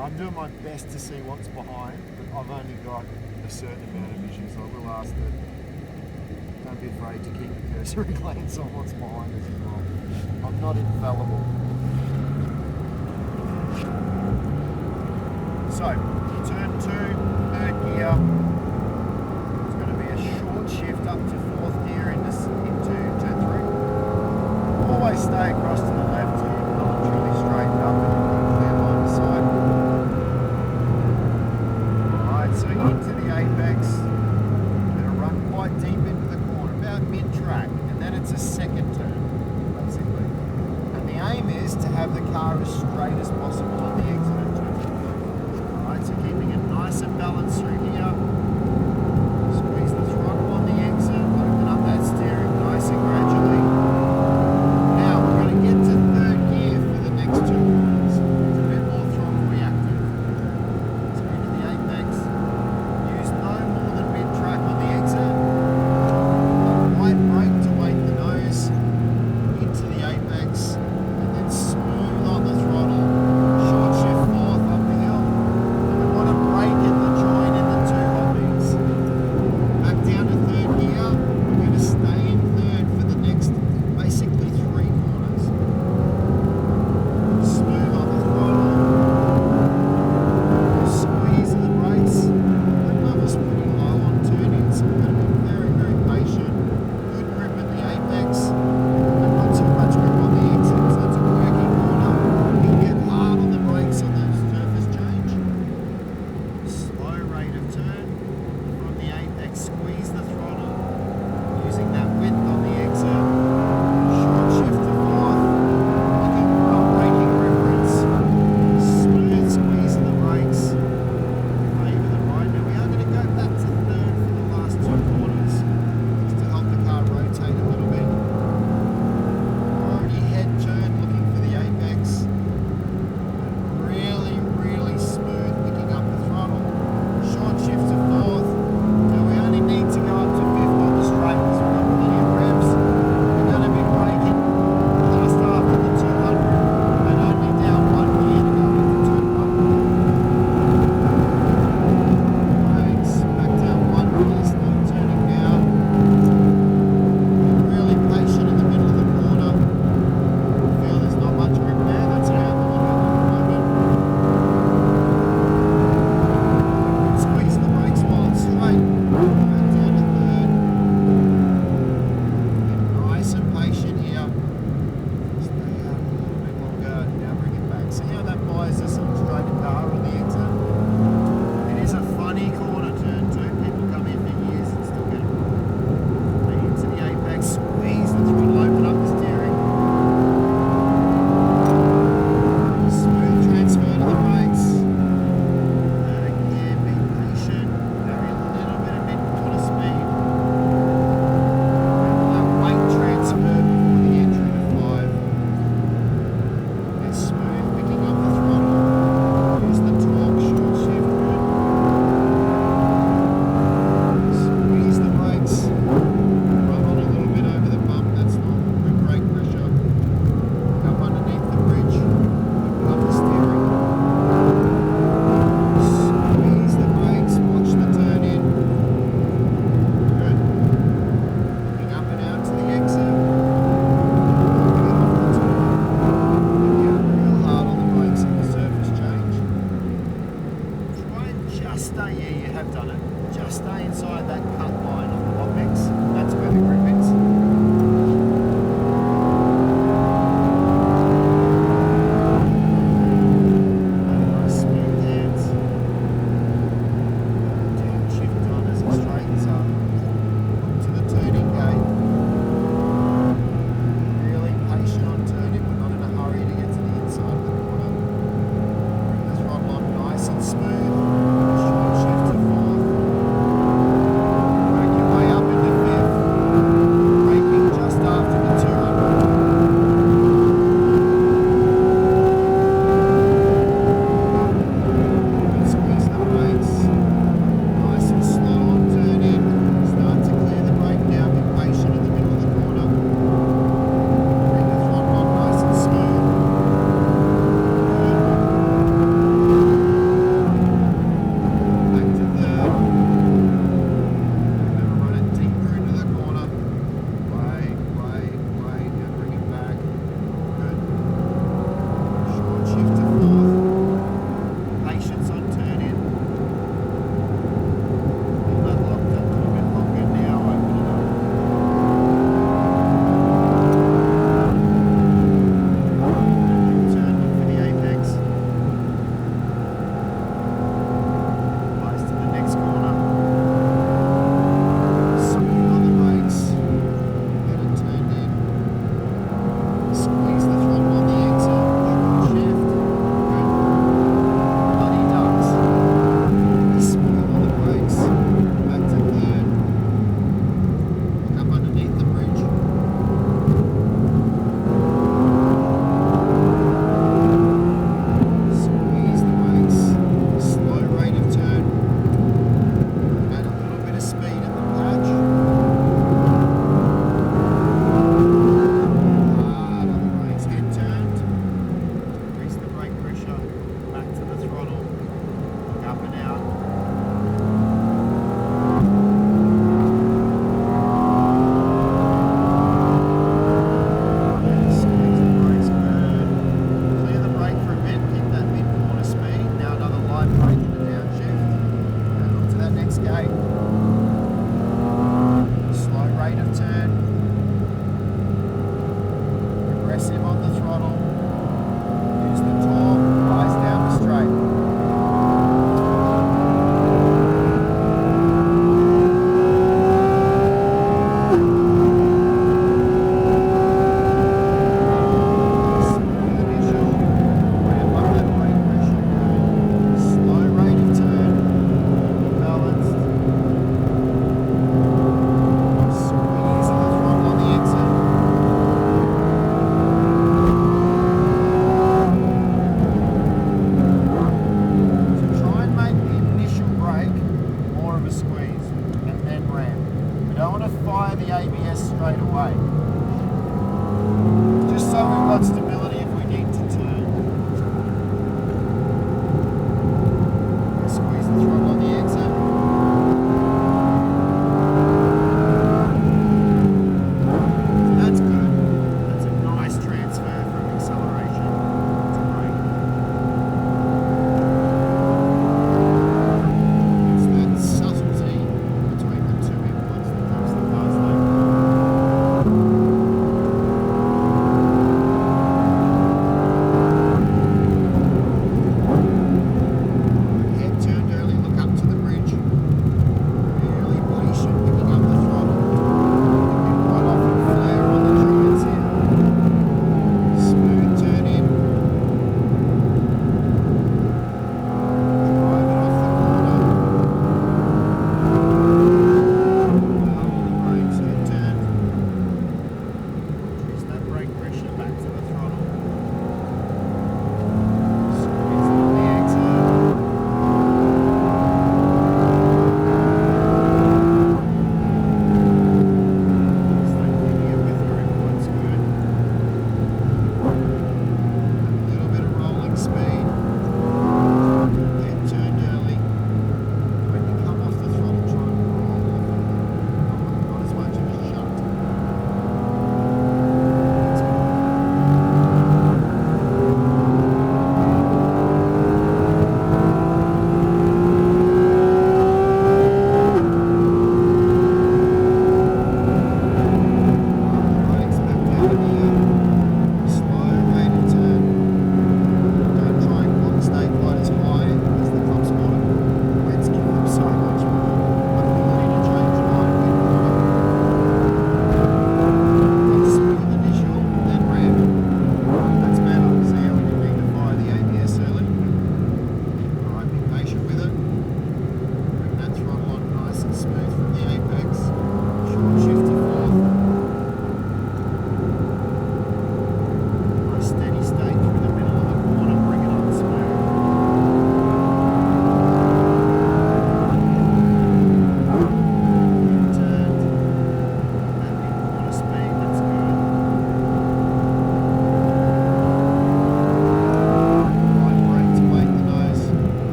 I'm doing my best to see what's behind, but I've only got a certain amount of vision, so I will ask that don't be afraid to keep your cursory glance on what's behind us as well. I'm not infallible. So, turn 2, third gear. It's going to be a short shift up to 4th gear into turn 3. Always stay across to the left so you're voluntarily straightened up and you've got a clear line of sight. Alright, so into the apex. Going to run quite deep into the corner, about mid-track, and then it's a second turn, basically. And the aim is to have the car as straight as possible on the exit of turn 4. Alright, so keeping it nice and balanced through here. Squeeze the throttle on the exit, open up that steering nice and gradually. Now we're going to get to 3rd gear for the next 2 corners. It's a bit more throttle reactive. So into the apex, use no more than mid-track on the exit. A wide brake to weight the nose, into the apex, and then smooth on the throttle, short shift 4th up the hill. And we want to brake in the joint in the 2 hobbies. Back down to 3rd gear, we're going to stay in 3rd for the next basically 3 corners. Smooth on the throttle, squeeze of the brakes. The level's pretty low on turning, so we've got to be very, very patient. Good grip at the apex, and not too much grip on the exit, so it's a quirky corner. You get hard on the brakes on the surface change. Slow rate of turn from the apex, squeeze the throttle, using that width on the exit. Short shift to 4th, looking for our braking reference. Smooth squeeze of the brakes. Favour the right. Now we are going to go back to 3rd for the last 2 corners, just to help the car rotate a little bit. Already head turn, looking for the apex. Really, really smooth, picking up the throttle. Short shift to 4th. Now we only need to go up to 5th on the straight because we've got plenty of reps. We're going to be braking just after the 200 and only down 1 gear to go into turn 1. Brakes, back down 1 gear, slow turning now. Really patient in the middle of the corner. Feel there's not much grip there, that's how I'm doing it at the moment. Squeeze the brakes while it's straight. Back down to 3rd. Get nice and patient here. Stay out a little bit longer. Now bring it back. See how that buys us a straighter car on the exit? It is a funny corner, turn 2. People come here for years and still get it wrong. Into the apex, squeeze the throttle, open up the steering. Smooth transfer to the brakes. Third gear, be patient. Carry a little bit of mid-corner speed. Remember that weight transfer before the entry to 5. It's smooth, picking up the throttle.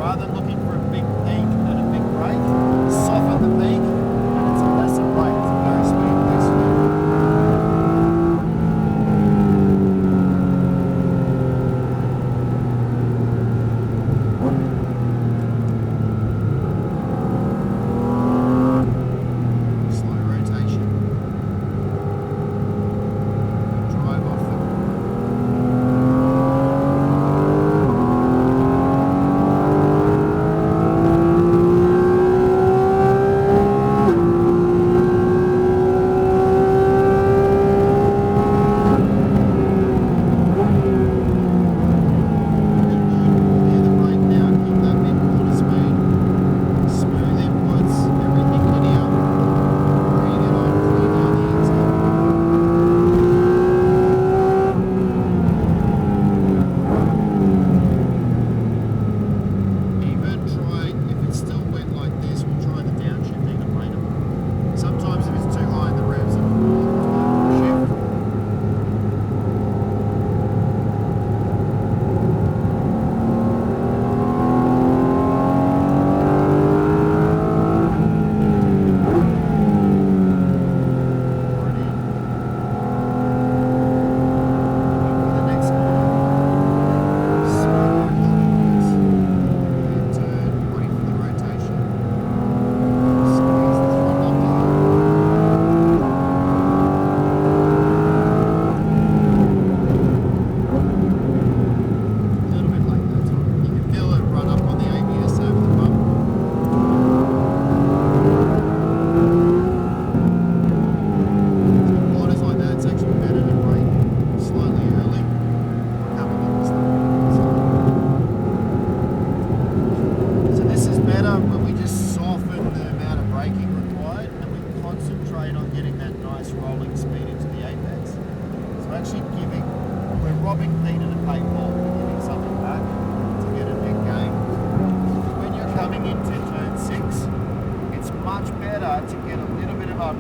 rather than looking for a big peak and a big brake, soften the peak and it's a lesser brake. It's a very smooth piece.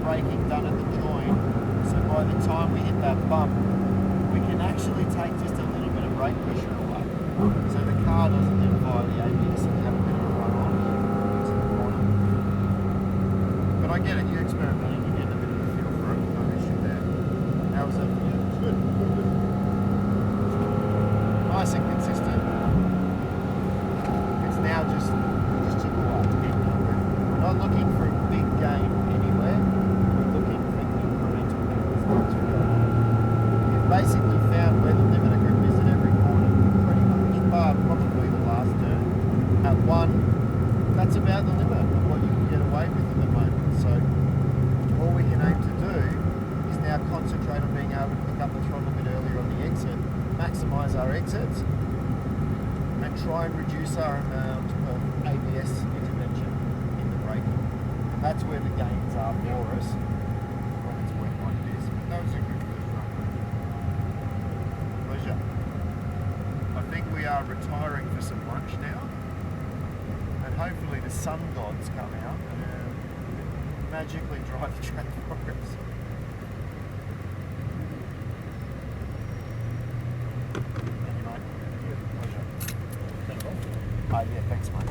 Braking done at the joint, so by the time we hit that bump we can actually take just a little bit of brake pressure away, so the car doesn't then fire the ABS and have a bit of a run on into the corner. But I get it, you're experimenting, you're getting a bit of a feel for it, no issue there. How was that for you? Good. Nice and consistent. It's now just chip away. We're not looking for a big gain anywhere. You've basically found where the limiter grip is at every corner, pretty much, bar probably the last turn. At one, that's about the limit of what you can get away with at the moment. So all we can aim to do is now concentrate on being able to pick up the throttle a bit earlier on the exit, maximise our exits, and try and reduce our amount of ABS intervention in the braking. And that's where the gains are for us. That was a good pleasure. I think we are retiring for some lunch now, and hopefully the sun gods come out and magically drive the track for us. Thank you, mate. Pleasure. Yeah, thanks, mate.